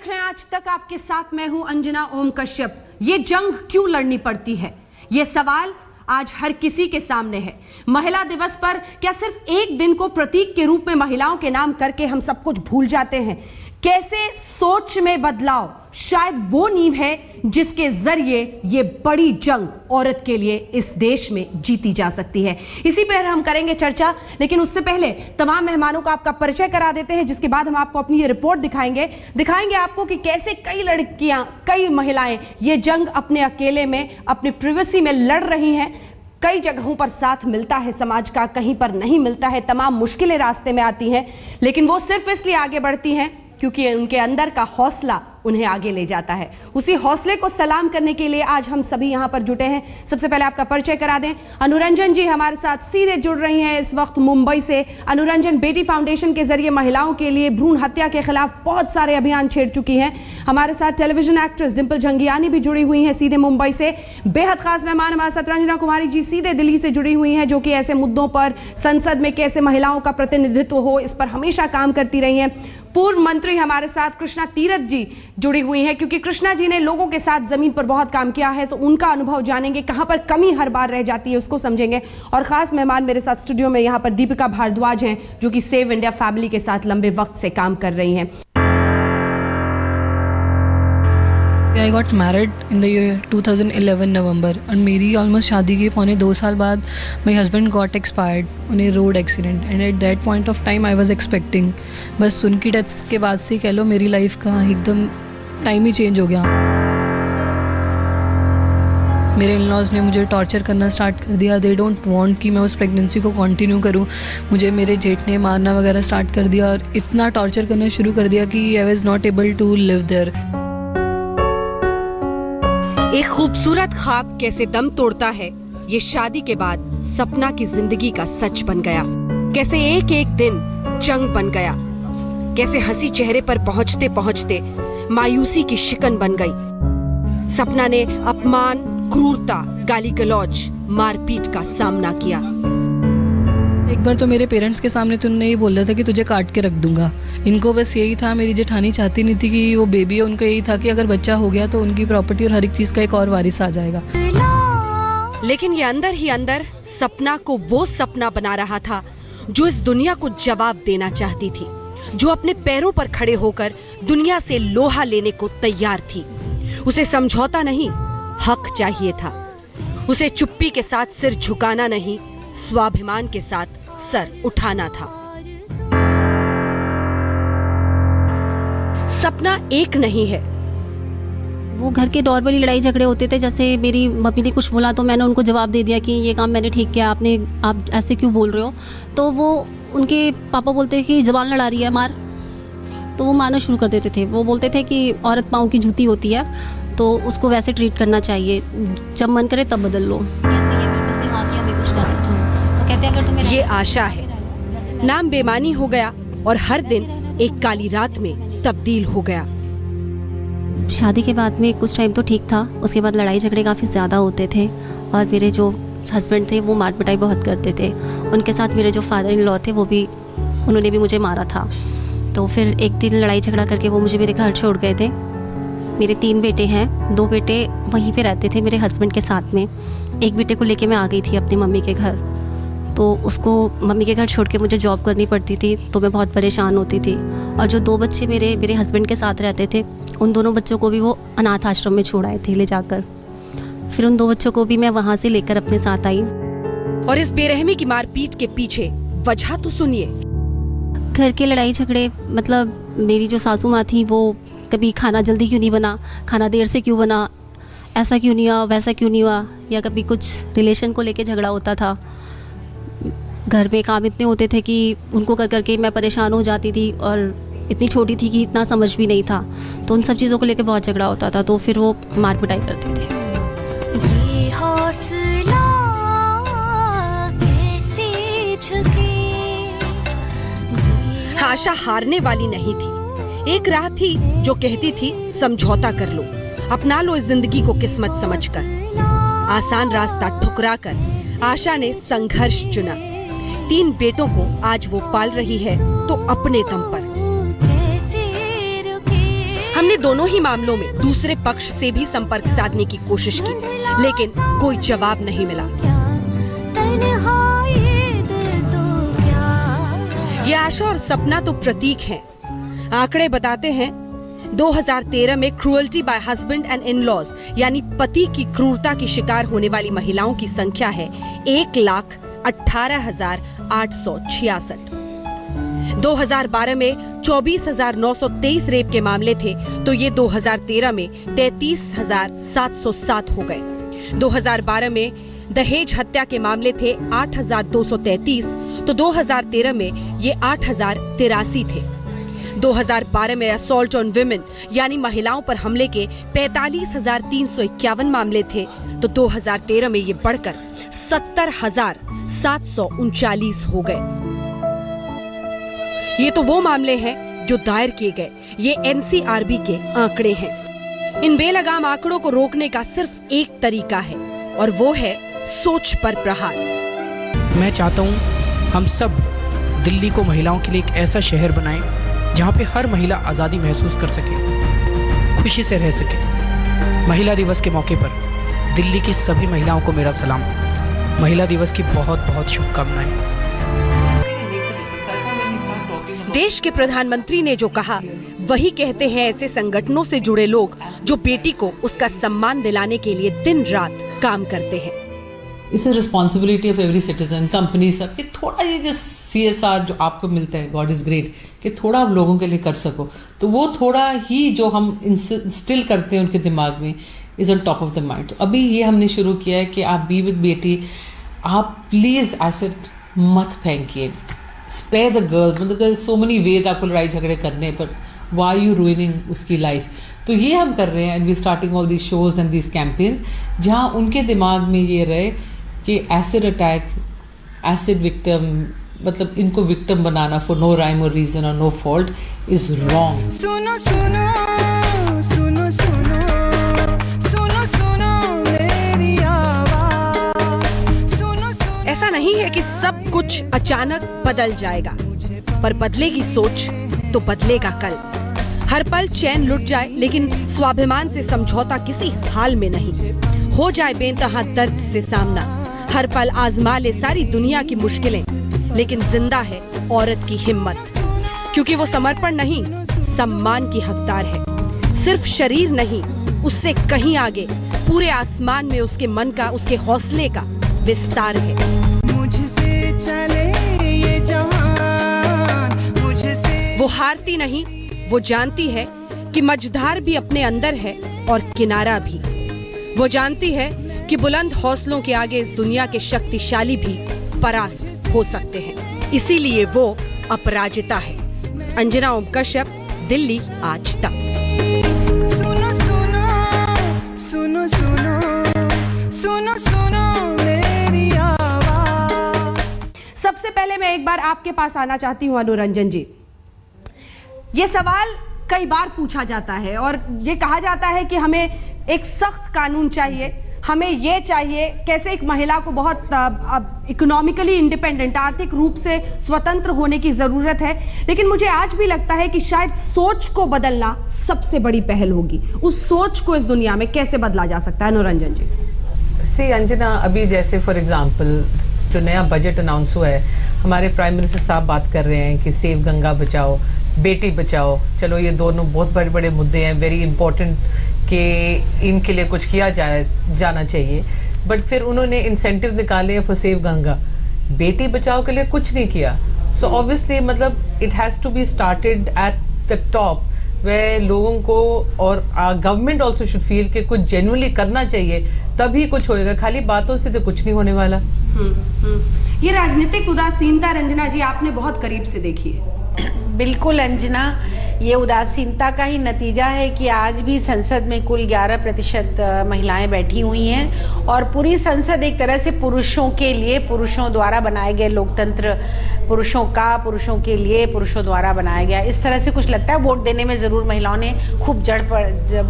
देख रहे हैं आज तक आपके साथ मैं हूं अंजना ओम कश्यप। ये जंग क्यों लड़नी पड़ती है, ये सवाल आज हर किसी के सामने है। महिला दिवस पर क्या सिर्फ एक दिन को प्रतीक के रूप में महिलाओं के नाम करके हम सब कुछ भूल जाते हैं? कैसे सोच में बदलाव शायद वो नींव है जिसके जरिए ये बड़ी जंग औरत के लिए इस देश में जीती जा सकती है। इसी पर हम करेंगे चर्चा, लेकिन उससे पहले तमाम मेहमानों का आपका परिचय करा देते हैं, जिसके बाद हम आपको अपनी ये रिपोर्ट दिखाएंगे आपको कि कैसे कई लड़कियां, कई महिलाएं ये जंग अपने अकेले में, अपने प्राइवेसी में लड़ रही हैं। कई जगहों पर साथ मिलता है समाज का, कहीं पर नहीं मिलता है, तमाम मुश्किलें रास्ते में आती हैं, लेकिन वो सिर्फ इसलिए आगे बढ़ती हैं क्योंकि उनके अंदर का हौसला उन्हें आगे ले जाता है। उसी हौसले को सलाम करने के लिए आज हम सभी यहां पर जुटे हैं। सबसे पहले आपका परिचय करा दें। अनुरंजन जी हमारे साथ सीधे जुड़ रही हैं इस वक्त मुंबई से। अनुरंजन बेटी फाउंडेशन के जरिए महिलाओं के लिए भ्रूण हत्या के खिलाफ बहुत सारे अभियान छेड़ चुकी हैं। हमारे साथ टेलीविजन एक्ट्रेस डिंपल झंगियानी भी जुड़ी हुई हैं सीधे मुंबई से। बेहद खास मेहमान हमारे साथ रंजना कुमारी जी सीधे दिल्ली से जुड़ी हुई हैं, जो कि ऐसे मुद्दों पर संसद में कैसे महिलाओं का प्रतिनिधित्व हो, इस पर हमेशा काम करती रही हैं। पूर्व मंत्री हमारे साथ कृष्णा तीरथ जी जुड़ी हुई हैं, क्योंकि कृष्णा जी ने लोगों के साथ जमीन पर बहुत काम किया है, तो उनका अनुभव जानेंगे, कहां पर कमी हर बार रह जाती है उसको समझेंगे। और खास मेहमान मेरे साथ स्टूडियो में यहां पर दीपिका भारद्वाज हैं, जो कि सेव इंडिया फैमिली के साथ लंबे वक्त से काम कर रही हैं। I got married in the year 2011 November और मेरी almost शादी के पौने 2 साल बाद my husband got expired on a road accident and at that point of time I was expecting। बस उनकी डेथ के बाद से कह लो मेरी लाइफ का एकदम टाइम ही चेंज हो गया। मेरे इन-लॉज ने मुझे टॉर्चर करना स्टार्ट कर दिया। दे डोंट वांट कि मैं उस प्रेगनेंसी को कंटिन्यू करूं। मुझे मेरे जेठ ने मारना वगैरह स्टार्ट कर दिया और इतना टॉर्चर करना शुरू कर दिया कि I was not able to live there. एक खूबसूरत ख्वाब कैसे दम तोड़ता है, ये शादी के बाद सपना की जिंदगी का सच बन गया। कैसे एक एक दिन जंग बन गया, कैसे हंसी चेहरे पर पहुंचते पहुंचते मायूसी की शिकन बन गई। सपना ने अपमान, क्रूरता, गाली गलौज, मारपीट का सामना किया। एक बार तो मेरे पेरेंट्स के सामने तो उन्होंने ये बोल दिया था कि तुझे काट के रख दूंगा। इनको बस यही था, मेरी जेठानी चाहती नहीं थी कि वो बेबी है, उनको यही था कि अगर बच्चा हो गया तो उनकी प्रॉपर्टी और हर एक चीज का एक और वारिस आ जाएगा। लेकिन ये अंदर ही अंदर सपना को वो सपना बना रहा था जो इस दुनिया को जवाब देना चाहती थी, जो अपने पैरों पर खड़े होकर दुनिया से लोहा लेने को तैयार थी। उसे समझौता नहीं, हक चाहिए था। उसे चुप्पी के साथ सिर झुकाना नहीं, स्वाभिमान के साथ सर उठाना था। सपना एक नहीं है। वो घर के नॉर्मली लड़ाई झगड़े होते थे, जैसे मेरी मम्मी ने कुछ बोला तो मैंने उनको जवाब दे दिया कि ये काम मैंने ठीक किया, आप ऐसे क्यों बोल रहे हो। तो वो उनके पापा बोलते थे कि जबान लड़ा रही है, मार। तो वो मारना शुरू कर देते थे। वो बोलते थे कि औरत पाँव की जूती होती है, तो उसको वैसे ट्रीट करना चाहिए, जब मन करे तब बदल लो। ये आशा है, नाम बेमानी हो गया और हर दिन एक काली रात में तब्दील हो गया। शादी के बाद में कुछ टाइम तो ठीक था, उसके बाद लड़ाई झगड़े काफ़ी ज़्यादा होते थे और मेरे जो हस्बैंड थे वो मार पिटाई बहुत करते थे। उनके साथ मेरे जो फादर इन लॉ थे उन्होंने भी मुझे मारा था। तो फिर एक दिन लड़ाई झगड़ा करके वो मुझे मेरे घर छोड़ गए थे। मेरे 3 बेटे हैं, 2 बेटे वहीं पे रहते थे मेरे हस्बैंड के साथ में। एक बेटे को लेके मैं आ गई थी अपनी मम्मी के घर, तो उसको मम्मी के घर छोड़ के मुझे जॉब करनी पड़ती थी, तो मैं बहुत परेशान होती थी। और जो 2 बच्चे मेरे हस्बैंड के साथ रहते थे, उन दोनों बच्चों को भी वो अनाथ आश्रम में छोड़ आए थे ले जाकर। फिर उन 2 बच्चों को भी मैं वहाँ से लेकर अपने साथ आई। और इस बेरहमी की मारपीट के पीछे वजह तो सुनिए। घर के लड़ाई झगड़े, मतलब मेरी जो सासू माँ थी वो कभी खाना जल्दी क्यों नहीं बना, खाना देर से क्यों बना, ऐसा क्यों नहीं हुआ, वैसा क्यों नहीं हुआ, या कभी कुछ रिलेशन को लेके झगड़ा होता था। घर में काम इतने होते थे कि उनको कर करके मैं परेशान हो जाती थी और इतनी छोटी थी कि इतना समझ भी नहीं था, तो उन सब चीज़ों को लेके बहुत झगड़ा होता था। तो फिर वो मार पिटाई करते थे। ये हौसला कैसे झुके। आशा हारने वाली नहीं थी। एक राह थी जो कहती थी समझौता कर लो, अपना लो इस जिंदगी को किस्मत समझकर। आसान रास्ता ठुकरा कर आशा ने संघर्ष चुना। 3 बेटों को आज वो पाल रही है, तो अपने दम पर। हमने हमने दोनों ही मामलों में दूसरे पक्ष से भी संपर्क साधने की कोशिश की, लेकिन कोई जवाब नहीं मिला। ये आशा और सपना तो प्रतीक हैं। आंकड़े बताते हैं 2013 में cruelty by husband and in laws यानी पति की क्रूरता की शिकार होने वाली महिलाओं की संख्या है 1,18,866। 2012 में 24,923 रेप के मामले थे, तो ये 2013 में 33,707 हो गए। 2012 में दहेज हत्या के मामले थे 8,233, तो 2013 में ये 8,083 थे। 2012 में असॉल्ट ऑन विमेन यानी महिलाओं पर हमले के 45,351 मामले थे, तो 2013 में ये बढ़कर 70,739 हो गए। ये तो वो मामले हैं जो दायर किए गए, ये एनसीआरबी के आंकड़े हैं। इन बेलगाम आंकड़ों को रोकने का सिर्फ एक तरीका है और वो है सोच पर प्रहार। मैं चाहता हूँ हम सब दिल्ली को महिलाओं के लिए एक ऐसा शहर बनाएं जहाँ पे हर महिला आज़ादी महसूस कर सके, खुशी से रह सके। महिला दिवस के मौके पर दिल्ली की सभी महिलाओं को मेरा सलाम। महिला दिवस की बहुत बहुत शुभकामनाएं। देश के प्रधानमंत्री ने जो कहा वही कहते हैं ऐसे संगठनों से जुड़े लोग जो बेटी को उसका सम्मान दिलाने के लिए दिन रात काम करते हैं। It's a responsibility of every citizen, company सब, कि थोड़ा ये जो CSR जो आपको मिलता है, गॉड इज ग्रेट, कि थोड़ा आप लोगों के लिए कर सको, तो वो थोड़ा ही जो हम इंस्टिल करते हैं उनके दिमाग में is on top of the mind. तो अभी ये हमने शुरू किया है कि आप बी विद बेटी, आप प्लीज एसिड मत फेंकिए, स्पेयर द गर्ल। मतलब सो मेनी वेज आपको लड़ाई झगड़े करने पर, वाई यू रूइनिंग उसकी लाइफ। तो ये हम कर रहे हैं and we starting all these shows and these campaigns जहाँ उनके दिमाग में ये रहे कि एसिड अटैक, एसिड विक्टिम, मतलब इनको विक्टिम बनाना फॉर नो राइम और रीजन और नो फॉल्ट इज रॉन्ग। सुनो सुनो सुनो सुनो सुनो सुनो मेरी आवाज, सुनो सुनो। ऐसा नहीं है कि सब कुछ अचानक बदल जाएगा, पर बदलेगी सोच तो बदलेगा कल। हर पल चैन लुट जाए लेकिन स्वाभिमान से समझौता किसी हाल में नहीं। हो जाए बेतहा दर्द से सामना, हर पल आजमा ले सारी दुनिया की मुश्किलें, लेकिन जिंदा है औरत की हिम्मत, क्योंकि वो समर्पण नहीं सम्मान की हकदार है। सिर्फ शरीर नहीं, उससे कहीं आगे पूरे आसमान में उसके मन का, उसके हौसले का विस्तार है। मुझसे चले ये जहान, मुझसे। वो हारती नहीं, वो जानती है कि मझधार भी अपने अंदर है और किनारा भी। वो जानती है कि बुलंद हौसलों के आगे इस दुनिया के शक्तिशाली भी परास्त हो सकते हैं, इसीलिए वो अपराजिता है। अंजना ओम कश्यप, दिल्ली आज तक। सुनो सुनो सुनो सुनो सुनो सुनो मेरी आवाज। सबसे पहले मैं एक बार आपके पास आना चाहती हूँ अनुरंजन जी। ये सवाल कई बार पूछा जाता है और ये कहा जाता है कि हमें एक सख्त कानून चाहिए, हमें ये चाहिए, कैसे एक महिला को बहुत इकोनॉमिकली इंडिपेंडेंट, आर्थिक रूप से स्वतंत्र होने की जरूरत है। लेकिन मुझे आज भी लगता है कि शायद सोच को बदलना सबसे बड़ी पहल होगी। उस सोच को इस दुनिया में कैसे बदला जा सकता है अनुरंजन जी? सी अंजना, अभी जैसे फॉर एग्जांपल जो नया बजट अनाउंस हुआ है, हमारे प्राइम मिनिस्टर साहब बात कर रहे हैं कि सेव गंगा बचाओ, बेटी बचाओ। चलो ये दोनों बहुत बड़े बड़े मुद्दे हैं, वेरी इंपॉर्टेंट, कि इनके लिए कुछ किया जाना चाहिए। बट फिर उन्होंने इंसेंटिव निकाले फॉर सेव गंगा, बेटी बचाओ के लिए कुछ नहीं किया। सो ऑब्वियसली मतलब it has to be started at the top, वे लोगों को और गवर्नमेंट ऑल्सो शुड फील कि कुछ जेन्युइनली करना चाहिए, तभी कुछ होएगा। खाली बातों से तो कुछ नहीं होने वाला। ये राजनीतिक उदासीनता रंजना जी आपने बहुत करीब से देखी है। बिल्कुल अंजना, ये उदासीनता का ही नतीजा है कि आज भी संसद में कुल 11% महिलाएं बैठी हुई हैं और पूरी संसद एक तरह से पुरुषों के लिए, पुरुषों द्वारा बनाए गए लोकतंत्र, पुरुषों का, पुरुषों के लिए, पुरुषों द्वारा बनाया गया, इस तरह से कुछ लगता है। वोट देने में जरूर महिलाओं ने खूब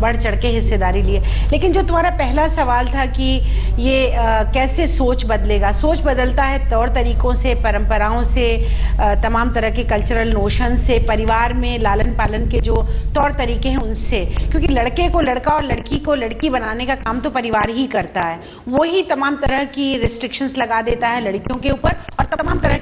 बढ़ चढ़ के हिस्सेदारी ली है। लेकिन जो तुम्हारा पहला सवाल था कि ये कैसे सोच बदलेगा, सोच बदलता है तौर तरीकों से, परंपराओं से, तमाम तरह के कल्चरल नोशन से, परिवार में लालन लालन पालन के जो तौर तरीके हैं उनसे, क्योंकि लड़के को लड़का और लड़की को लड़की बनाने का काम तो परिवार ही करता है। वही तमाम तरह की रिस्ट्रिक्शंस लगा देता है लड़कियों के ऊपर और तमाम तरह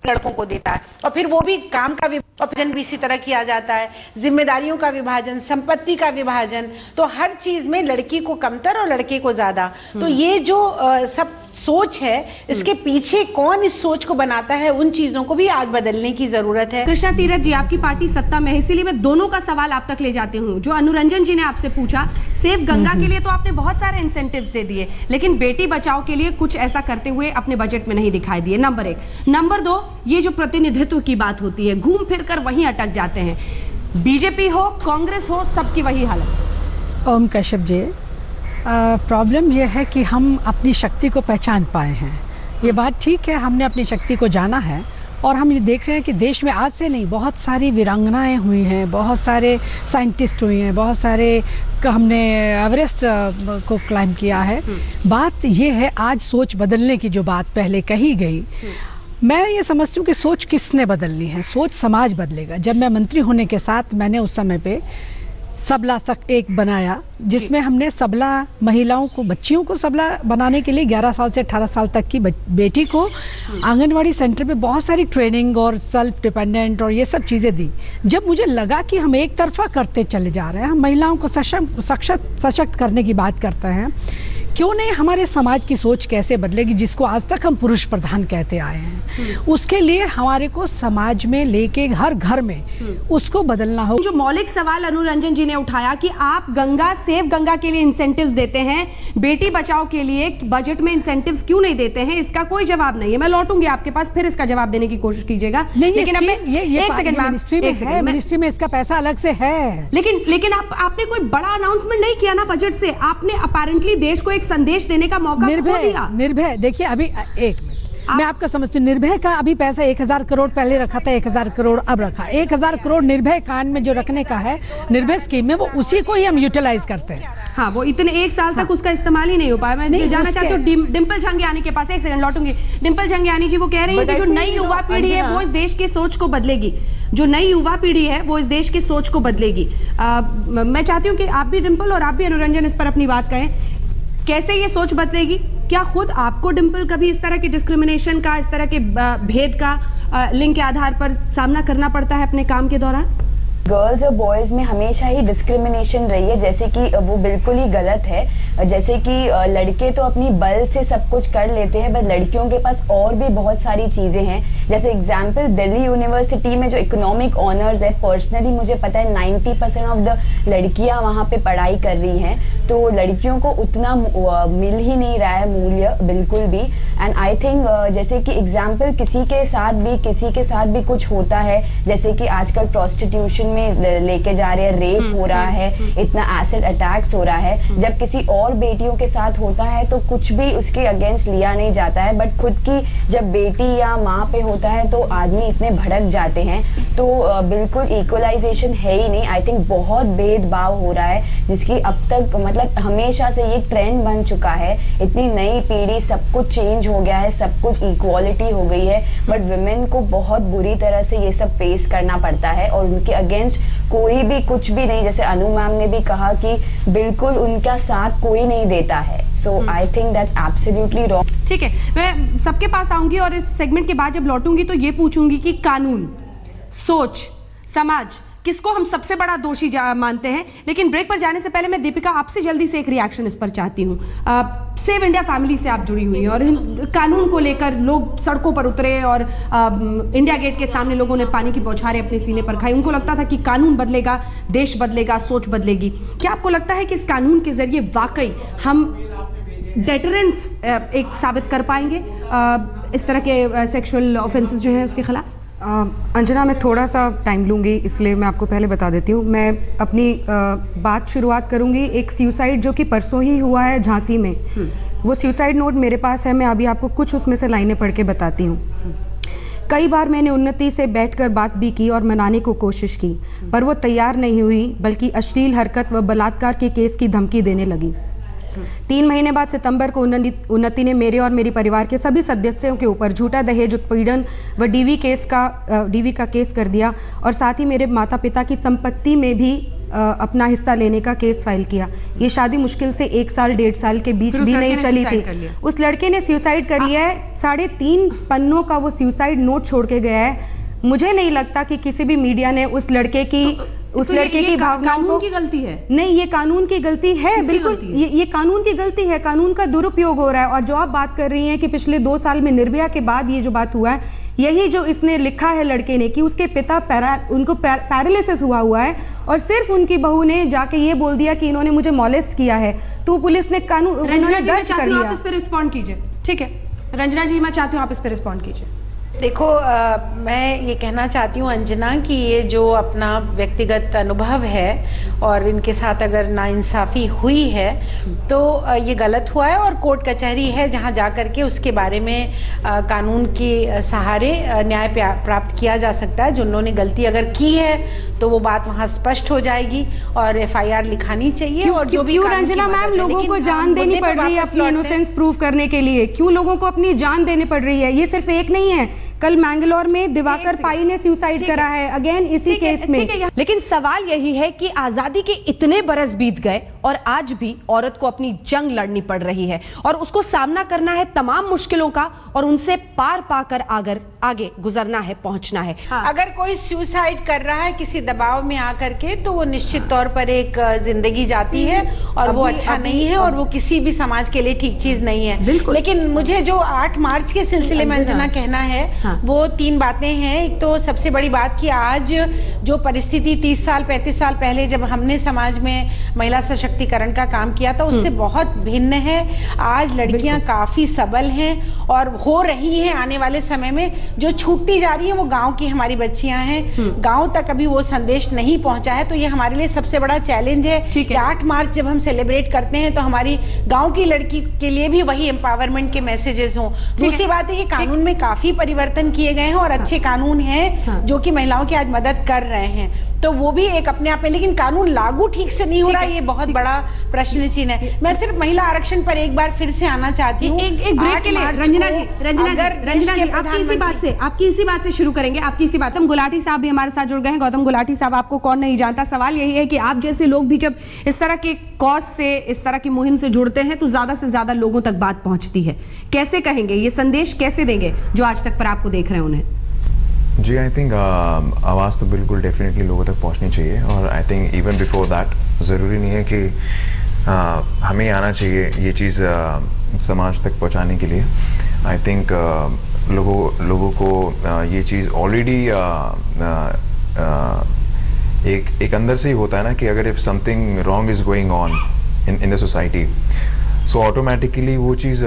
लड़कों को देता है, और फिर वो भी काम का विभाजन भी इसी तरह किया जाता है, जिम्मेदारियों का विभाजन, संपत्ति का विभाजन, तो हर चीज में लड़की को कमतर और लड़के को ज्यादा। तो ये जो सब सोच है, इसके पीछे कौन इस सोच को बनाता है, उन चीजों को भी आज बदलने की जरूरत है। कृष्णा तीरथ जी, आपकी पार्टी सत्ता में है, इसीलिए मैं दोनों का सवाल आप तक ले जाती हूँ। जो अनुरंजन जी ने आपसे पूछा, सेव गंगा के लिए तो आपने बहुत सारे इंसेंटिव्स दे दिए, लेकिन बेटी बचाओ के लिए कुछ ऐसा करते हुए अपने बजट में नहीं दिखाई दिए, नंबर 1। नंबर 2, ये जो प्रतिनिधित्व की बात होती है, घूम फिर कर वहीं अटक जाते हैं। बीजेपी हो, कांग्रेस हो, सबकी वही हालत। ओम कश्यप जी, प्रॉब्लम यह है कि हम अपनी शक्ति को पहचान पाए हैं। ये बात ठीक है, हमने अपनी शक्ति को जाना है, और हम ये देख रहे हैं कि देश में आज से नहीं, बहुत सारी वीरांगनाएं हुई हैं, बहुत सारे साइंटिस्ट हुए हैं, बहुत सारे हमने एवरेस्ट को क्लाइम किया है। बात ये है, आज सोच बदलने की जो बात पहले कही गई, मैं ये समझती हूँ कि सोच किसने बदलनी है, सोच समाज बदलेगा। जब मैं मंत्री होने के साथ मैंने उस समय पे सबला तक एक बनाया, जिसमें हमने सबला महिलाओं को, बच्चियों को सबला बनाने के लिए 11 साल से 18 साल तक की बेटी को आंगनवाड़ी सेंटर में बहुत सारी ट्रेनिंग और सेल्फ डिपेंडेंट और ये सब चीज़ें दी। जब मुझे लगा कि हम एक तरफा करते चले जा रहे हैं, हम महिलाओं को सशक्त करने की बात करते हैं, क्यों नहीं हमारे समाज की सोच कैसे बदलेगी, जिसको आज तक हम पुरुष प्रधान कहते आए हैं। उसके लिए हमारे को समाज में लेके हर घर में उसको बदलना हो। जो मौलिक सवाल अनुरंजन जी ने उठाया कि आप गंगा, सेव गंगा के लिए इंसेंटिव्स देते हैं, बेटी बचाओ के लिए बजट में इंसेंटिव्स क्यों नहीं देते हैं, इसका कोई जवाब नहीं है। मैं लौटूंगी आपके पास, फिर इसका जवाब देने की कोशिश कीजिएगा। लेकिन अब एक सेकंड मैम, मिनिस्ट्री में इसका पैसा अलग से है, लेकिन आपने कोई बड़ा अनाउंसमेंट नहीं किया ना बजट से। आपने अपेरेंटली देश को एक संदेश देने का मौका खो दिया। निर्भय, देखिए अभी एक मिनट, मैं आपका समझती हूँ, निर्भय का अभी पैसा 1000 करोड़ पहले रखा था, 1000 करोड़ अब रखा। 1000 करोड़ निर्भय कांड में जो रखने का है, निर्भय स्कीम में, वो उसी को ही हम यूटिलाइज करते हैं। हाँ, वो इतने 1 साल तक उसका इस्तेमाल ही नहीं हो पाया। मैं जानना चाहती हूँ डिम्पल झंगियानी के पास, एक सेकंड लौटूंगी। डिम्पल झंगियानी जी, वो कह रही है कि जो नई युवा पीढ़ी है वो इस देश की सोच को बदलेगी, जो नई युवा पीढ़ी है वो इस देश की सोच को बदलेगी। मैं चाहती हूँ कि आप भी डिम्पल और आप भी अनुरंजन इस पर अपनी बात कहें, कैसे ये सोच बदलेगी? क्या खुद आपको डिम्पल कभी इस तरह के डिस्क्रिमिनेशन का, इस तरह के भेद का लिंग के आधार पर सामना करना पड़ता है अपने काम के दौरान? गर्ल्स और बॉयज़ में हमेशा ही डिस्क्रिमिनेशन रही है, जैसे कि वो बिल्कुल ही गलत है। जैसे कि लड़के तो अपनी बल से सब कुछ कर लेते हैं, बट लड़कियों के पास और भी बहुत सारी चीज़ें हैं। जैसे एग्जांपल, दिल्ली यूनिवर्सिटी में जो इकोनॉमिक ऑनर्स है, पर्सनली मुझे पता है 90% ऑफ द लड़कियां वहाँ पे पढ़ाई कर रही हैं, तो लड़कियों को उतना मिल ही नहीं रहा है मूल्य बिल्कुल भी। एंड आई थिंक जैसे कि एग्जाम्पल, किसी के साथ भी कुछ होता है, जैसे कि आजकल प्रोस्टिट्यूशन में लेके जा रहे हैं, रेप हो रहा है, इतना एसिड अटैक्स हो रहा है। जब किसी और बेटियों के साथ होता है तो कुछ भी उसके अगेंस्ट लिया नहीं जाता है, बट खुद की जब बेटी या माँ पे होता है तो आदमी इतने भड़क जाते हैं। तो बिल्कुल इक्वलाइजेशन है ही नहीं। आई थिंक बहुत भेदभाव हो रहा है, जिसकी अब तक मतलब हमेशा से ये ट्रेंड बन चुका है। इतनी नई पीढ़ी, सब कुछ चेंज हो गया है, सब कुछ इक्वालिटी हो गई है, बट विमेन को बहुत बुरी तरह से ये सब फेस करना पड़ता है, और उनके अगेंस्ट कोई भी कुछ भी नहीं। जैसे अनु मैम ने भी कहा कि बिल्कुल उनका साथ कोई नहीं देता है। So I think that's absolutely wrong. ठीक है, मैं सबके पास आऊंगी और इस सेगमेंट के बाद जब लौटूंगी तो ये पूछूंगी कि कानून, सोच, समाज, किसको हम सबसे बड़ा दोषी मानते हैं। लेकिन ब्रेक पर जाने से पहले मैं दीपिका आपसे जल्दी से एक रिएक्शन इस पर चाहती हूँ। सेव इंडिया फैमिली से आप जुड़ी हुई हैं और कानून को लेकर लोग सड़कों पर उतरे और इंडिया गेट के सामने लोगों ने पानी की बौछारें अपने सीने पर खाई। उनको लगता था कि कानून बदलेगा, देश बदलेगा, सोच बदलेगी। क्या आपको लगता है कि इस कानून के जरिए वाकई हम डेटरेंस एक साबित कर पाएंगे इस तरह के सेक्सुअल ऑफेंसेस जो हैं उसके खिलाफ? अंजना, मैं थोड़ा सा टाइम लूँगी, इसलिए मैं आपको पहले बता देती हूँ। मैं अपनी बात शुरुआत करूँगी एक सुसाइड जो कि परसों ही हुआ है झांसी में। वो सुसाइड नोट मेरे पास है, मैं अभी आपको कुछ उसमें से लाइनें पढ़ के बताती हूँ। कई बार मैंने उन्नति से बैठकर बात भी की और मनाने को कोशिश की, पर वो तैयार नहीं हुई, बल्कि अश्लील हरकत व बलात्कार के केस की धमकी देने लगी। 3 महीने बाद सितंबर को उन्नति ने मेरे और मेरे परिवार के सभी सदस्यों के ऊपर झूठा दहेज उत्पीड़न व डीवी का केस कर दिया और साथ ही मेरे माता पिता की संपत्ति में भी अपना हिस्सा लेने का केस फाइल किया। ये शादी मुश्किल से 1 साल 1.5 साल के बीच भी नहीं चली थी। उस लड़के ने सुसाइड कर लिया है। 3.5 पन्नों का वो सुसाइड नोट छोड़ के गया है। मुझे नहीं लगता कि किसी भी मीडिया ने उस लड़के की भावनाओं को, की गलती है नहीं, ये कानून की गलती है, बिल्कुल ये कानून की गलती है। कानून का दुरुपयोग हो रहा है। और जो आप बात कर रही हैं कि पिछले 2 साल में निर्भया के बाद ये जो बात हुआ है, यही जो इसने लिखा है लड़के ने कि उसके पिता उनको पैरालिसिस हुआ है और सिर्फ उनकी बहू ने जाके ये बोल दिया कि इन्होंने मुझे मॉलेस्ट किया है, तो पुलिस ने कानून दर्ज कर लिया। आप इस पे रिस्पॉन्ड कीजिए। ठीक है रंजना जी, मैं चाहती हूँ आप इस पे रिस्पॉन्ड कीजिए। देखो मैं ये कहना चाहती हूँ अंजना कि ये जो अपना व्यक्तिगत अनुभव है और इनके साथ अगर नाइंसाफ़ी हुई है तो ये गलत हुआ है और कोर्ट कचहरी है जहाँ जा कर के उसके बारे में कानून के सहारे न्याय प्राप्त किया जा सकता है। जिन्होंने गलती अगर की है तो वो बात वहाँ स्पष्ट हो जाएगी और FIR लिखानी चाहिए। और जो भी क्यों रंजना मैम लोगों को जान देनी पड़ रही है अपनी इनोसेंस प्रूव करने के लिए? क्यों लोगों को अपनी जान देनी पड़ रही है? ये सिर्फ एक नहीं है, कल मैंगलोर में दिवाकर पाई ने सुसाइड करा है अगेन इसी केस में। लेकिन सवाल यही है कि आजादी के इतने बरस बीत गए और आज भी औरत को अपनी जंग लड़नी पड़ रही है और उसको सामना करना है तमाम मुश्किलों का और उनसे पार पाकर आगे गुजरना है, पहुंचना है। अगर कोई सुसाइड कर रहा है किसी दबाव में आकर के तो वो निश्चित तौर पर एक जिंदगी जाती है और वो अच्छा नहीं है और वो किसी भी समाज के लिए ठीक चीज नहीं है। लेकिन मुझे जो 8 मार्च के सिलसिले में अंजना कहना है वो 3 बातें हैं। एक तो सबसे बड़ी बात कि आज जो परिस्थिति 30 साल 35 साल पहले जब हमने समाज में महिला सशक्तिकरण का काम किया था उससे बहुत भिन्न है। आज लड़कियां काफी सबल हैं और हो रही हैं। आने वाले समय में जो छूटती जा रही है वो गांव की हमारी बच्चियां हैं। गांव तक अभी वो संदेश नहीं पहुंचा है तो ये हमारे लिए सबसे बड़ा चैलेंज है कि 8 मार्च जब हम सेलिब्रेट करते हैं तो हमारी गांव की लड़की के लिए भी वही एम्पावरमेंट के मैसेजेस हों। दूसरी बात है कि कानून में काफी परिवर्तन किए गए हैं और अच्छे कानून हैं जो कि महिलाओं की आज मदद कर रहे हैं, तो वो भी एक अपने आप में, लेकिन कानून लागू ठीक से नहीं हो रहा, ये बहुत बड़ा प्रश्न चिन्ह है। मैं सिर्फ महिला आरक्षण पर एक बार फिर से आना चाहती हूँ। एक ब्रेक के लिए रंजना जी आपकी इसी बात से शुरू करेंगे। आपकी इसी बात, हम गुलाटी साहब भी हमारे साथ जुड़ गए हैं। गौतम गुलाटी साहब, आपको कौन नहीं जानता, सवाल यही है कि आप जैसे लोग भी जब इस तरह के कॉज से, इस तरह की मुहिम से जुड़ते हैं तो ज्यादा से ज्यादा लोगों तक बात पहुंचती है। कैसे कहेंगे, ये संदेश कैसे देंगे जो आज तक पर आपको देख रहे हैं उन्हें? जी आई थिंक आवाज़ तो बिल्कुल डेफिनेटली लोगों तक पहुंचनी चाहिए और I think even before that ज़रूरी नहीं है कि हमें आना चाहिए ये चीज़ समाज तक पहुंचाने के लिए। आई थिंक लोगों को ये चीज़ ऑलरेडी एक अंदर से ही होता है ना कि अगर if something wrong is going on in the society so automatically वो चीज़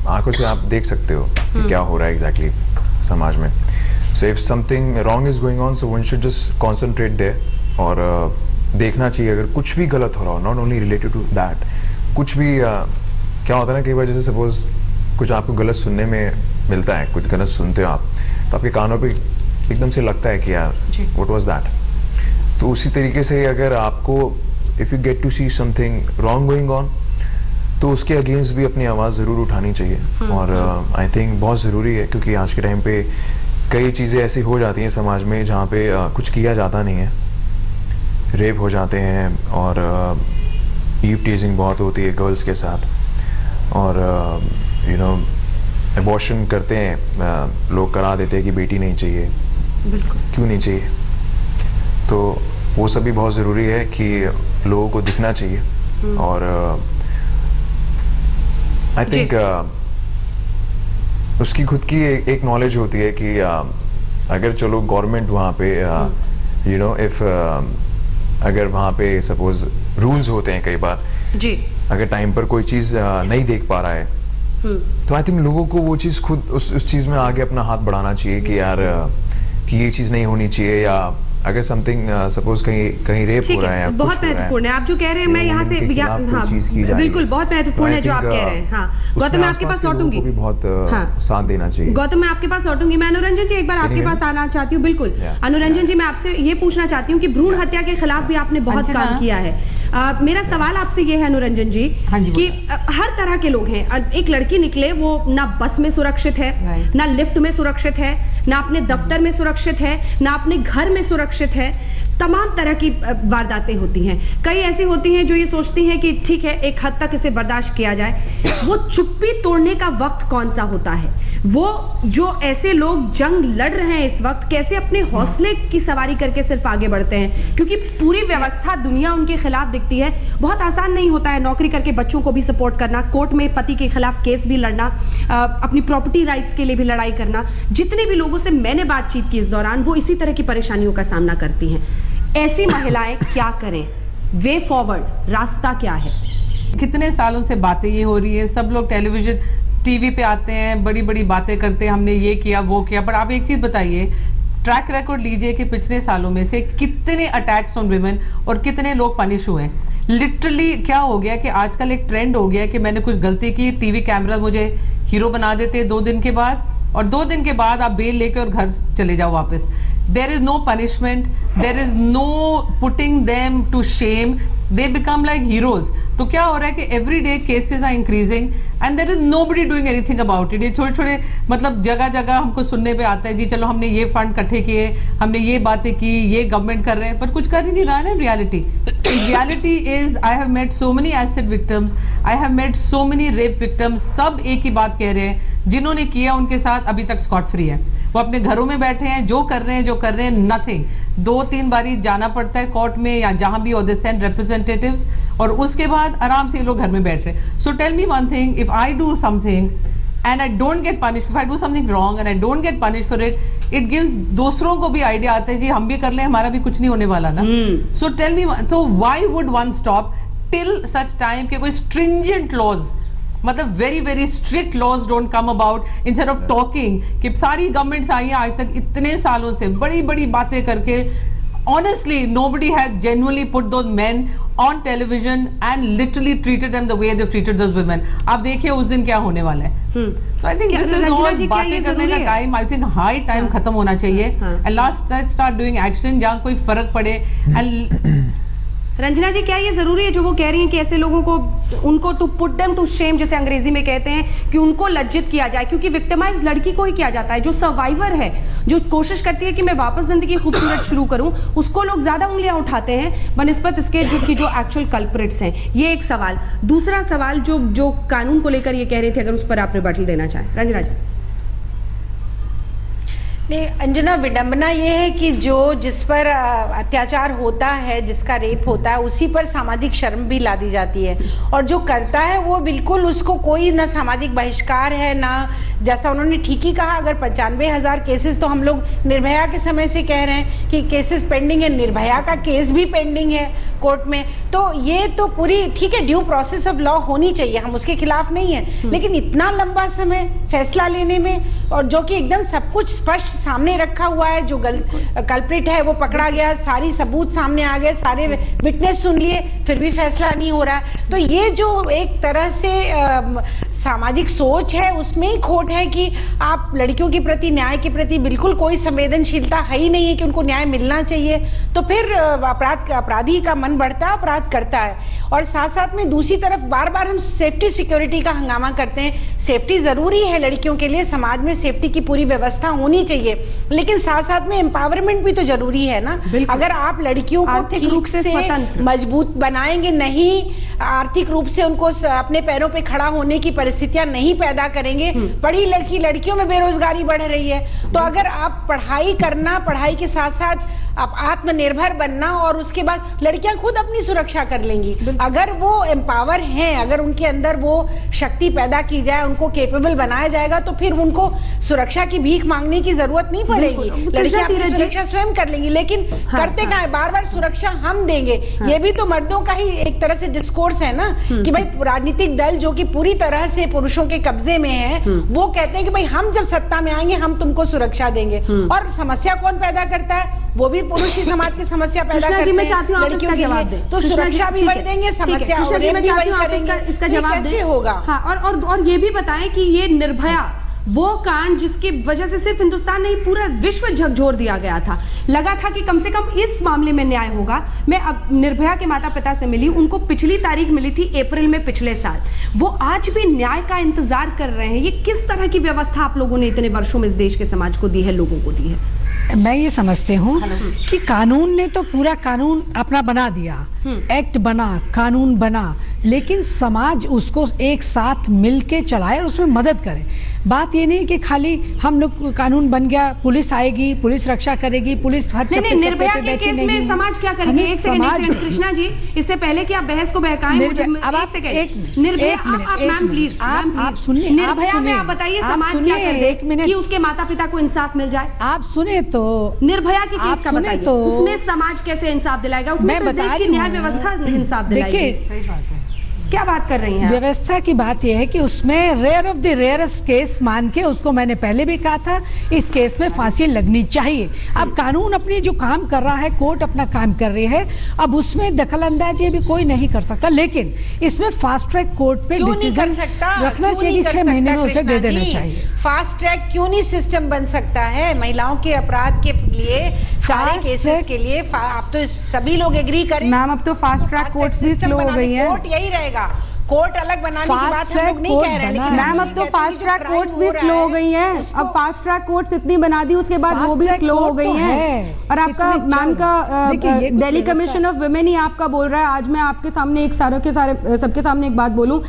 आंखों से आप देख सकते हो कि क्या हो रहा है एग्जैक्टली समाज में। So if something wrong is going on so one should just concentrate there और देखना चाहिए अगर कुछ भी गलत हो रहा हो, not only related to that, कुछ भी क्या होता है ना कई बार, जैसे सपोज कुछ आपको गलत सुनने में मिलता है, कुछ गलत सुनते हो आप तो आपके कानों पे एकदम से लगता है कि यार व्हाट वाज दैट। तो उसी तरीके से अगर आपको if you get to see something wrong going on तो उसके अगेंस्ट भी अपनी आवाज़ ज़रूर उठानी चाहिए। और आई थिंक बहुत ज़रूरी है क्योंकि आज के टाइम पे कई चीज़ें ऐसी हो जाती हैं समाज में जहाँ पे कुछ किया जाता नहीं है, रेप हो जाते हैं और ईव टीजिंग बहुत होती है गर्ल्स के साथ और यू नो एबॉर्शन करते हैं लोग, करा देते हैं कि बेटी नहीं चाहिए, क्यों नहीं चाहिए। तो वो सब भी बहुत ज़रूरी है कि लोगों को दिखना चाहिए। और आई थिंक उसकी खुद की एक नॉलेज होती है कि अगर चलो गवर्नमेंट वहाँ पे यू नो इफ अगर वहाँ पे सपोज रूल्स होते हैं कई बार जी, अगर टाइम पर कोई चीज़ नहीं देख पा रहा है तो आई थिंक लोगों को वो चीज़ खुद उस चीज़ में आगे अपना हाथ बढ़ाना चाहिए कि यार कि ये चीज़ नहीं होनी चाहिए या अगर समथिंग सपोज कहीं रेप हो रहा है या बहुत महत्वपूर्ण है आप जो कह रहे हैं, मैं यहाँ से बिल्कुल बहुत महत्वपूर्ण है जो आप कह रहे हैं। हाँ गौतम मैं आपके पास लौटूंगी, बहुत साथ देना चाहिए। गौतम मैं आपके पास लौटूंगी, मैं अनुरंजन जी एक बार आपके पास आना चाहती हूँ। बिल्कुल अनुरंजन जी मैं आपसे ये पूछना चाहती हूँ कि भ्रूण हत्या के खिलाफ भी आपने बहुत काम किया है। मेरा सवाल आपसे ये है अनुरंजन जी कि हर तरह के लोग हैं, एक लड़की निकले वो ना बस में सुरक्षित है, ना लिफ्ट में सुरक्षित है, ना अपने दफ्तर में सुरक्षित है, ना अपने घर में सुरक्षित है, तमाम तरह की वारदातें होती हैं। कई ऐसी होती हैं जो ये सोचती हैं कि ठीक है एक हद तक इसे बर्दाश्त किया जाए। वो चुप्पी तोड़ने का वक्त कौन सा होता है? वो जो ऐसे लोग जंग लड़ रहे हैं इस वक्त कैसे अपने हौसले की सवारी करके सिर्फ आगे बढ़ते हैं? क्योंकि पूरी व्यवस्था दुनिया उनके खिलाफ दिखती है। बहुत आसान नहीं होता है नौकरी करके बच्चों को भी सपोर्ट करना, कोर्ट में पति के खिलाफ केस भी लड़ना, अपनी प्रॉपर्टी राइट्स के लिए भी लड़ाई करना। जितने भी लोगों से मैंने बातचीत की इस दौरान वो इसी तरह की परेशानियों का सामना करती हैं। ऐसी महिलाएं क्या करें? वे फॉरवर्ड रास्ता क्या है? कितने सालों से बातें ये हो रही है, सब लोग टेलीविजन टीवी पे आते हैं, बड़ी बड़ी बातें करते हैं, हमने ये किया वो किया। पर आप एक चीज बताइए, ट्रैक रिकॉर्ड लीजिए कि पिछले सालों में से कितने अटैक्स ऑन विमेन और कितने लोग पनिश हुए। लिटरली क्या हो गया कि आजकल एक ट्रेंड हो गया कि मैंने कुछ गलती की, टीवी कैमरा मुझे हीरो बना देते 2 दिन के बाद, और 2 दिन के बाद आप बेल लेके और घर चले जाओ वापस। There is no punishment, there is no putting them to shame, they become like heroes. तो क्या हो रहा है कि every day cases are increasing and there is nobody doing anything about it. ये छोटे छोटे मतलब जगह जगह हमको सुनने पे आता है जी चलो हमने ये फंड इकट्ठे किए, हमने ये बातें की, ये गवर्नमेंट कर रहे हैं, पर कुछ कर ही नहीं रहा है। Reality is I have met so many acid victims, I have met so many rape victims, सब एक ही बात कह रहे हैं, जिन्होंने किया उनके साथ अभी तक स्कॉट फ्री है। वो अपने घरों में बैठे हैं, जो कर रहे हैं नथिंग। 2-3 बारी जाना पड़ता है कोर्ट में या जहां भी, और दे सेंड रिप्रेजेंटेटिव्स, और उसके बाद आराम से ये लोग घर में बैठ रहे हैं। So tell me one thing, if I do something and I don't get punished, if I do something wrong and I don't get punished for it, it gives दूसरों को भी आइडिया आता है जी हम भी कर लें, हमारा भी कुछ नहीं होने वाला ना। So tell me, so why would one stop till such time कि कोई stringent laws, मतलब very very strict laws don't come about, instead of talking कि सारी गवर्नमेंट्स आई हैं आज तक इतने सालों से बड़ी बड़ी बातें करके, honestly nobody has genuinely put those men on television and literally treated them the way they've treated those women. आप देखिए उस दिन क्या होने वाला है। So I think this is all बातें करने का time, I think high time खत्म होना चाहिए and let's start doing action जहाँ कोई फर्क पड़े। and रंजना जी क्या ये जरूरी है जो वो कह रही हैं कि ऐसे लोगों को उनको to put them to shame, जैसे अंग्रेजी में कहते हैं, कि उनको लज्जित किया जाए? क्योंकि विक्टिमाइज लड़की को ही किया जाता है, जो सर्वाइवर है, जो कोशिश करती है कि मैं वापस जिंदगी खूबसूरत शुरू करूं, उसको लोग ज्यादा उंगलियां उठाते हैं बनिस्बत इसके जो एक्चुअल कल्प्रिट्स हैं। ये एक सवाल। दूसरा सवाल जो कानून को लेकर ये कह रहे थे, अगर उस पर आप रिबटल देना चाहें रंजना जी। नहीं अंजना, विडंबना ये है कि जिस पर अत्याचार होता है, जिसका रेप होता है, उसी पर सामाजिक शर्म भी ला दी जाती है, और जो करता है वो बिल्कुल उसको कोई ना सामाजिक बहिष्कार है ना, जैसा उन्होंने ठीक ही कहा, अगर 95,000 केसेस तो हम लोग निर्भया के समय से कह रहे हैं कि केसेस पेंडिंग है, निर्भया का केस भी पेंडिंग है कोर्ट में। तो ये तो पूरी ठीक है, ड्यू प्रोसेस ऑफ लॉ होनी चाहिए, हम उसके खिलाफ नहीं है, लेकिन इतना लंबा समय फैसला लेने में, और जो कि एकदम सब कुछ स्पष्ट सामने रखा हुआ है, जो कल्प्रिट है वो पकड़ा गया, सारी सबूत सामने आ गए, सारे विटनेस सुन लिए, फिर भी फैसला नहीं हो रहा है। तो ये जो एक तरह से सामाजिक सोच है उसमें ही खोट है कि आप लड़कियों के प्रति, न्याय के प्रति बिल्कुल कोई संवेदनशीलता है ही नहीं है कि उनको न्याय मिलना चाहिए। तो फिर अपराधी का मन बढ़ता है, अपराध करता है। और साथ साथ में दूसरी तरफ बार बार हम सेफ्टी सिक्योरिटी का हंगामा करते हैं। सेफ्टी जरूरी है लड़कियों के लिए, समाज में सेफ्टी की पूरी व्यवस्था होनी चाहिए, लेकिन साथ साथ में एम्पावरमेंट भी तो जरूरी है ना। अगर आप लड़कियों को आर्थिक रूप से स्वतंत्र मजबूत बनाएंगे नहीं, आर्थिक रूप से उनको अपने पैरों पे खड़ा होने की परिस्थितियां नहीं पैदा करेंगे, पढ़ी लिखी लड़कियों में बेरोजगारी बढ़ रही है, तो अगर आप पढ़ाई करना, पढ़ाई के साथ साथ आप आत्मनिर्भर बनना, और उसके बाद लड़कियां खुद अपनी सुरक्षा कर लेंगी। अगर वो एम्पावर हैं, अगर उनके अंदर वो शक्ति पैदा की जाए, उनको केपेबल बनाया जाएगा, तो फिर उनको सुरक्षा की भीख मांगने की जरूरत नहीं पड़ेगी, लड़कियां अपनी सुरक्षा स्वयं कर लेंगी। लेकिन करते कहाँ है, बार बार सुरक्षा हम देंगे, ये भी तो मर्दों का ही एक तरह से डिस्कोर्स है ना, कि भाई राजनीतिक दल जो कि पूरी तरह से पुरुषों के कब्जे में है, वो कहते हैं कि भाई हम जब सत्ता में आएंगे हम तुमको सुरक्षा देंगे। और समस्या कौन पैदा करता है? वो भी पुरुष ही समाज की समस्या पैदा करते हैं। कृष्णा जी मैं चाहती हूँ आप इसका जवाब दें। तो सुरक्षा भी बढ़ देंगे, समस्या कृष्णा जी मैं चाहती हूँ आप इसका जवाब दें। होगा हाँ, और ये भी बताएं कि ये निर्भया वो कांड जिसकी वजह से सिर्फ हिंदुस्तान नहीं पूरा विश्व झकझोर दिया गया था, लगा था कि कम से कम इस मामले में न्याय होगा। मैं अब निर्भया के माता पिता से मिली, उनको पिछली तारीख मिली थी अप्रैल में पिछले साल, वो आज भी न्याय का इंतजार कर रहे हैं। ये किस तरह की व्यवस्था आप लोगों ने इतने वर्षों में इस देश के समाज को दी है, लोगों को दी है? मैं ये समझती हूँ कि कानून ने तो पूरा कानून अपना बना दिया, एक्ट बना, कानून बना, लेकिन समाज उसको एक साथ मिलके चलाए और उसमें मदद करे। बात ये नहीं कि खाली हम लोग कानून बन गया, पुलिस आएगी, पुलिस रक्षा करेगी, पुलिस हर नहीं, निर्भया के केस में समाज क्या करेगी? एक सेकंड कृष्णा जी, इससे पहले कि आप बहस को बहकाएं, मुझे एक सेकंड निर्भया आप मैम प्लीज, आप सुनिए, निर्भया में आप बताइए समाज क्या कर दे कि उसके माता पिता को इंसाफ मिल जाए? आप सुने तो निर्भया के केस का बताइए, उसमें समाज कैसे इंसाफ दिलाएगा? उसमें तो देश की न्याय व्यवस्था इंसाफ दिलाएगी। सही बात है, क्या बात कर रही हैं? व्यवस्था की बात यह है कि उसमें rare of the rarest case मान के, उसको मैंने पहले भी कहा था, इस केस में फांसी लगनी चाहिए। अब कानून अपनी जो काम कर रहा है, कोर्ट अपना काम कर रही है, अब उसमें दखल अंदाजी भी कोई नहीं कर सकता, लेकिन इसमें फास्ट ट्रैक कोर्ट पे डिसीजन रखना चाहिए, 6 महीने में उसे दे देना चाहिए। फास्ट ट्रैक क्यों नहीं सिस्टम बन सकता है महिलाओं के अपराध के लिए, सारे केसेस के लिए? आप तो सभी लोग एग्री करें मैम, अब तो फास्ट ट्रैक कोर्ट्स भी स्लो हो गई हैं। कोर्ट यही रहेगा, कोर्ट अलग बनाने की बात हम लोग नहीं कह रहे हैं, लेकिन मैम अब तो फास्ट ट्रैक कोर्ट्स भी स्लो हो गई हैं। अब फास्ट ट्रैक कोर्ट्स इतनी बना दी, उसके बाद वो भी स्लो हो गई हैं। और आपका मैम का दिल्ली कमीशन ऑफ वुमेन ही आपका बोल रहा है। आज मैं आपके सामने सबके सामने एक बात बोलूं,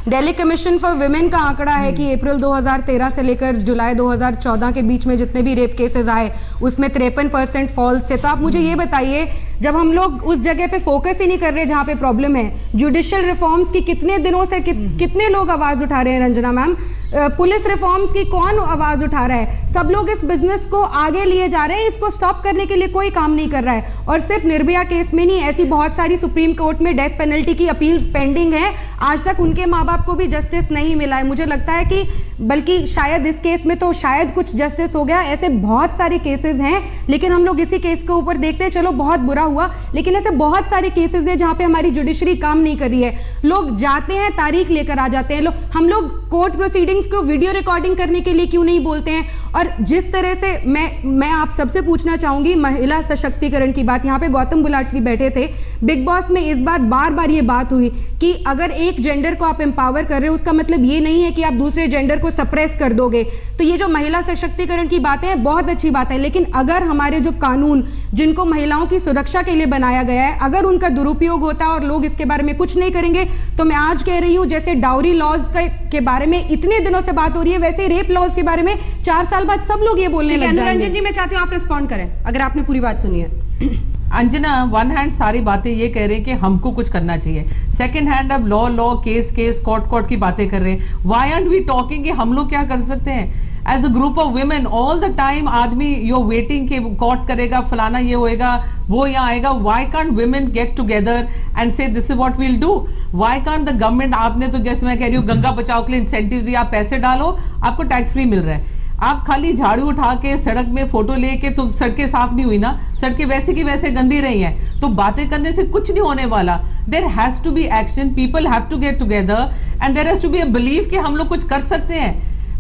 दिल्ली कमीशन फॉर विमेन का आंकड़ा है कि अप्रैल 2013 से लेकर जुलाई 2014 के बीच में जितने भी रेप केसेस आए उसमें 53% फॉल्स से। तो आप मुझे ये बताइए, जब हम लोग उस जगह पे फोकस ही नहीं कर रहे जहां पे प्रॉब्लम है, जुडिशियल रिफॉर्म्स की कितने दिनों से कितने लोग आवाज उठा रहे हैं रंजना मैम? पुलिस रिफॉर्म्स की कौन आवाज उठा रहा है? सब लोग इस बिजनेस को आगे लिए जा रहे हैं, इसको स्टॉप करने के लिए कोई काम नहीं कर रहा है। और सिर्फ निर्भया केस में नहीं, ऐसी बहुत सारी सुप्रीम कोर्ट में डेथ पेनल्टी की अपील्स पेंडिंग है, आज तक उनके माँ बाप को भी जस्टिस नहीं मिला है। मुझे लगता है कि बल्कि शायद इस केस में तो शायद कुछ जस्टिस हो गया। ऐसे बहुत सारे केसेस हैं, लेकिन हम लोग इसी केस के ऊपर देखते हैं, चलो बहुत बुरा हुआ, लेकिन ऐसे बहुत सारे केसेस हैं जहां पे हमारी जुडिशरी काम नहीं कर रही है। लोग जाते हैं, तारीख लेकर आ जाते हैं, हम लोग कोर्ट प्रोसीडिंग्स को वीडियो रिकॉर्डिंग करने के लिए क्यों नहीं बोलते हैं? और जिस तरह से मैं आप सबसे पूछना चाहूंगी महिला सशक्तिकरण की बात, यहाँ पे गौतम गुलाटी बैठे थे, बिग बॉस में इस बार बार ये बात हुई कि अगर एक जेंडर को आप एम्पावर कर रहे हो उसका मतलब ये नहीं है कि आप दूसरे जेंडर को सप्रेस कर दोगे। तो ये जो महिला सशक्तिकरण की बातें हैं बहुत अच्छी बात है, लेकिन अगर हमारे जो कानून जिनको महिलाओं की सुरक्षा के लिए बनाया गया है, अगर उनका दुरुपयोग होता है और लोग इसके बारे में कुछ नहीं करेंगे, तो मैं आज कह रही हूं जैसे डाउरी लॉज के बारे में इतने दिनों से बात हो रही है, वैसे रेप लॉज के बारे में 4 साल बाद सब लोग ये बोलने लग जाएंगे। रंजन जी, मैं चाहती हूँ आप रिस्पॉन्ड करें अगर आपने पूरी बात सुनी है। अंजना, वन हैंड सारी बातें ये कह रहे हैं कि हमको कुछ करना चाहिए, सेकंड हैंड अब लॉ केस कोर्ट की बातें कर रहे हैं। व्हाई आरंट वी टॉकिंग कि हम लोग क्या कर सकते हैं as a group of women? All the time आदमी यू वेटिंग कि कोर्ट करेगा, फलाना ये होएगा, वो यहाँ आएगा। Why can't women get together and say this is what we'll do? Why can't the government? आपने तो जैसे मैं कह रही हूँ गंगा बचाओ के लिए इंसेंटिव दिया, आप पैसे डालो, आपको टैक्स फ्री मिल रहा है। आप खाली झाड़ू उठा के सड़क में फोटो लेके, तो सड़कें साफ नहीं हुई ना, सड़कें वैसे की वैसे गंदी रही हैं, तो बातें करने से कुछ नहीं होने वाला। There has to be action, people have to get together and there has to be a believe कि हम लोग कुछ कर सकते हैं।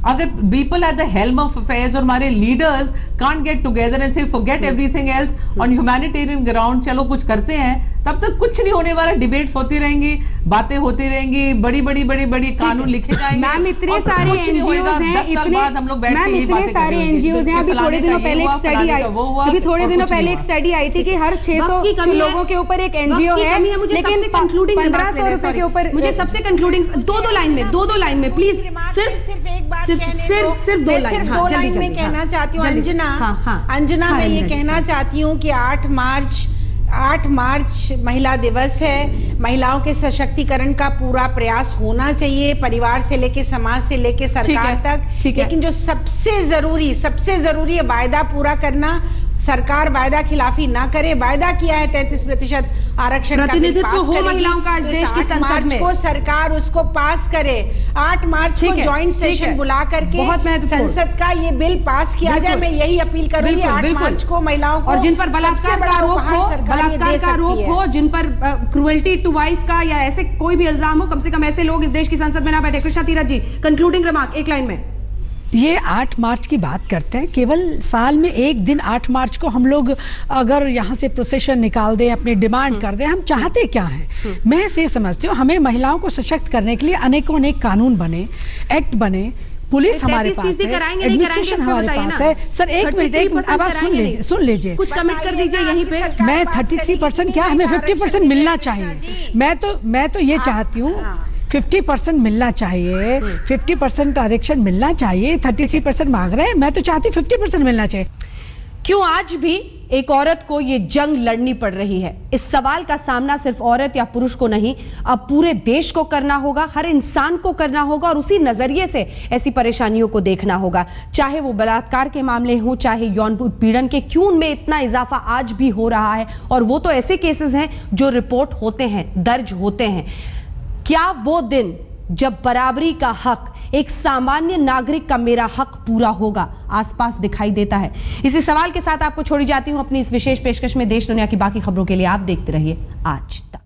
अगर people at the helm of affairs और हमारे leaders can't get together and say forget everything else on humanitarian ground, चलो कुछ करते हैं, तब तक कुछ नहीं होने वाला। डिबेट्स होती रहेंगी, बातें होती रहेंगी, बड़ी कानून लिखे जाएंगे। मैम इतने सारे एनजीओज हैं, इतने सारे एनजीओज हैं। अभी थोड़े दिनों पहले एक स्टडी आई थी कि हर 600 लोगों के ऊपर एक एनजीओ है, लेकिन 1500 रुपए के ऊपर। मुझे सबसे कंक्लूडिंग दो लाइन में प्लीज, सिर्फ 2 लाइन में कहना चाहती हूँ अंजना, मैं ये कहना चाहती हूँ कि 8 मार्च महिला दिवस है। महिलाओं के सशक्तिकरण का पूरा प्रयास होना चाहिए, परिवार से लेके समाज से लेके सरकार तक। लेकिन जो सबसे जरूरी है वायदा पूरा करना, सरकार वायदा खिलाफी ना करे। वायदा किया है 33% आरक्षण का प्रतिनिधित्व हो महिलाओं का इस देश की संसद में, को सरकार उसको पास करे। 8 मार्च को ज्वाइंट सेशन बुला करके संसद का ये बिल पास किया जाए। मैं यही अपील करूंगी 8 मार्च को महिलाओं को, और जिन पर बलात्कार का आरोप हो, जिन पर क्रुएल्टी टू वाइफ का या ऐसे कोई भी इल्जाम हो, कम से कम ऐसे लोग इस देश की संसद में ना बैठे। कृष्णा तीरथ जी, कंक्लूडिंग रिमार्क एक लाइन में। ये 8 मार्च की बात करते हैं, केवल साल में एक दिन 8 मार्च को हम लोग अगर यहाँ से प्रोसेशन निकाल दें, अपनी डिमांड कर दें, हम चाहते क्या हैं? मैं से समझती हूँ हमें महिलाओं को सशक्त करने के लिए अनेकों अनेक कानून बने, एक्ट बने, पुलिस हमारे पास है, एडमिनिस्ट्रेशन हमारे पास है। सर एक मिनट, अब आप सुन लीजिए, कुछ कमिट कर दीजिए यहीं पे। मैं 33% क्या, हमें 50% मिलना चाहिए। मैं तो ये चाहती हूँ 50% मिलना चाहिए, 50% आरक्षण मिलना चाहिए। 33% मांग रहे हैं, मैं तो चाहती 50% मिलना चाहिए। क्यों आज भी एक औरत को ये जंग लड़नी पड़ रही है? इस सवाल का सामना सिर्फ औरत या पुरुष को नहीं, अब पूरे देश को करना होगा, हर इंसान को करना होगा, और उसी नजरिए से ऐसी परेशानियों को देखना होगा। चाहे वो बलात्कार के मामले हों, चाहे यौन उत्पीड़न के। क्यों उनमें इतना इजाफा आज भी हो रहा है? और वो तो ऐसे केसेस हैं जो रिपोर्ट होते हैं, दर्ज होते हैं। क्या वो दिन जब बराबरी का हक, एक सामान्य नागरिक का मेरा हक पूरा होगा, आसपास दिखाई देता है? इसी सवाल के साथ आपको छोड़ी जाती हूं अपनी इस विशेष पेशकश में। देश दुनिया की बाकी खबरों के लिए आप देखते रहिए आज तक।